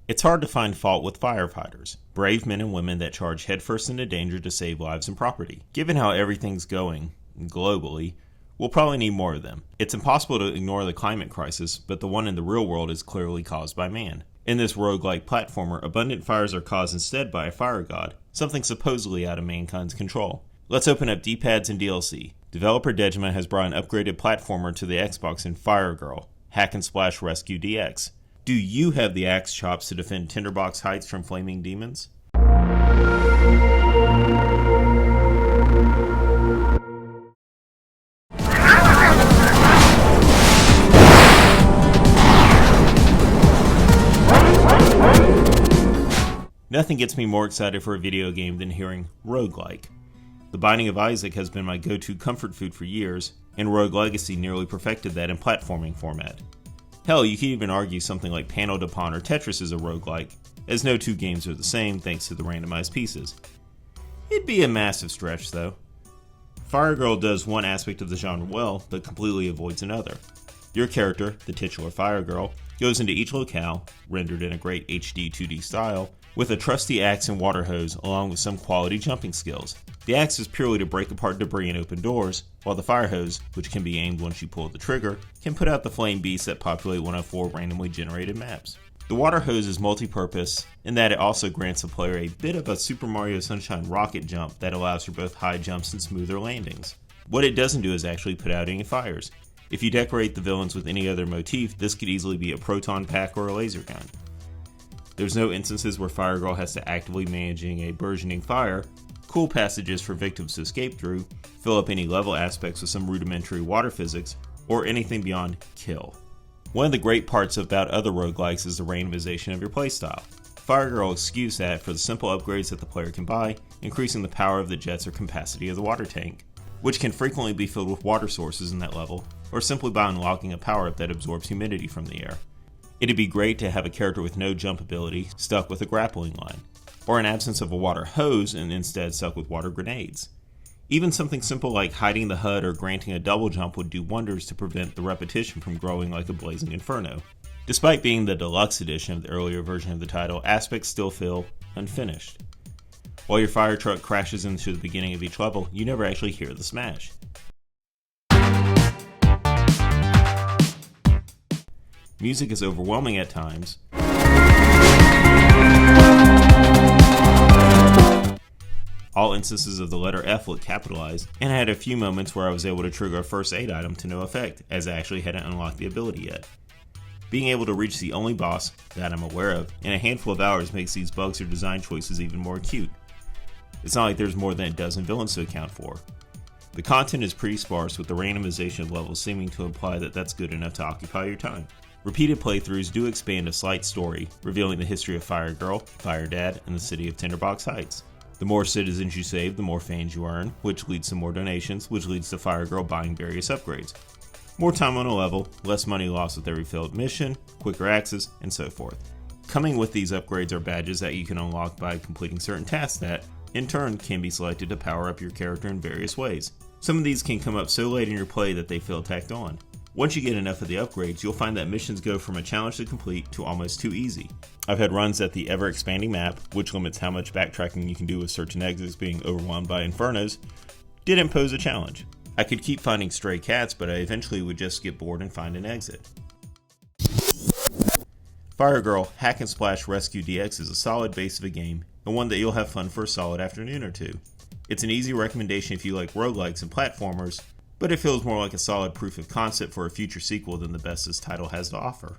It's hard to find fault with firefighters, brave men and women that charge headfirst into danger to save lives and property. Given how everything's going, globally, we'll probably need more of them. It's impossible to ignore the climate crisis, but the one in the real world is clearly caused by man. In this roguelike platformer, abundant fires are caused instead by a fire god, something supposedly out of mankind's control. Let's open up D-pads and DLC. Developer Denim has brought an upgraded platformer to the Xbox in Firegirl, Hack and Splash Rescue DX. Do you have the axe chops to defend Tinderbox Heights from flaming demons? Nothing gets me more excited for a video game than hearing roguelike. The Binding of Isaac has been my go-to comfort food for years, and Rogue Legacy nearly perfected that in platforming format. Hell, you can even argue something like Panel de Pon or Tetris is a roguelike, as no two games are the same thanks to the randomized pieces. It'd be a massive stretch though. Firegirl does one aspect of the genre well, but completely avoids another. Your character, the titular Firegirl, goes into each locale, rendered in a great HD 2D style, with a trusty axe and water hose along with some quality jumping skills. The axe is purely to break apart debris and open doors, while the fire hose, which can be aimed once you pull the trigger, can put out the flame beasts that populate one of 4 randomly generated maps. The water hose is multi-purpose in that it also grants the player a bit of a Super Mario Sunshine rocket jump that allows for both high jumps and smoother landings. What it doesn't do is actually put out any fires. If you decorate the villains with any other motif, this could easily be a proton pack or a laser gun. There's no instances where Firegirl has to actively managing a burgeoning fire, cool passages for victims to escape through, fill up any level aspects with some rudimentary water physics, or anything beyond kill. One of the great parts about other roguelikes is the randomization of your playstyle. Firegirl excuse that for the simple upgrades that the player can buy, increasing the power of the jets or capacity of the water tank, which can frequently be filled with water sources in that level, or simply by unlocking a power-up that absorbs humidity from the air. It'd be great to have a character with no jump ability stuck with a grappling line, or an absence of a water hose and instead stuck with water grenades. Even something simple like hiding the HUD or granting a double jump would do wonders to prevent the repetition from growing like a blazing inferno. Despite being the deluxe edition of the earlier version of the title, aspects still feel unfinished. While your fire truck crashes into the beginning of each level, you never actually hear the smash. Music is overwhelming at times. All instances of the letter F look capitalized, and I had a few moments where I was able to trigger a first aid item to no effect, as I actually hadn't unlocked the ability yet. Being able to reach the only boss, that I'm aware of, in a handful of hours makes these bugs or design choices even more acute. It's not like there's more than a dozen villains to account for. The content is pretty sparse, with the randomization of levels seeming to imply that that's good enough to occupy your time. Repeated playthroughs do expand a slight story, revealing the history of Firegirl, Fire Dad, and the city of Tinderbox Heights. The more citizens you save, the more fans you earn, which leads to more donations, which leads to Firegirl buying various upgrades. More time on a level, less money lost with every failed mission, quicker access, and so forth. Coming with these upgrades are badges that you can unlock by completing certain tasks that, in turn, can be selected to power up your character in various ways. Some of these can come up so late in your play that they feel tacked on. Once you get enough of the upgrades, you'll find that missions go from a challenge to complete to almost too easy. I've had runs at the ever-expanding map, which limits how much backtracking you can do with certain exits being overwhelmed by infernos, didn't pose a challenge. I could keep finding stray cats, but I eventually would just get bored and find an exit. Firegirl Hack and Splash Rescue DX is a solid base of a game, and one that you'll have fun for a solid afternoon or two. It's an easy recommendation if you like roguelikes and platformers, but it feels more like a solid proof of concept for a future sequel than the best this title has to offer.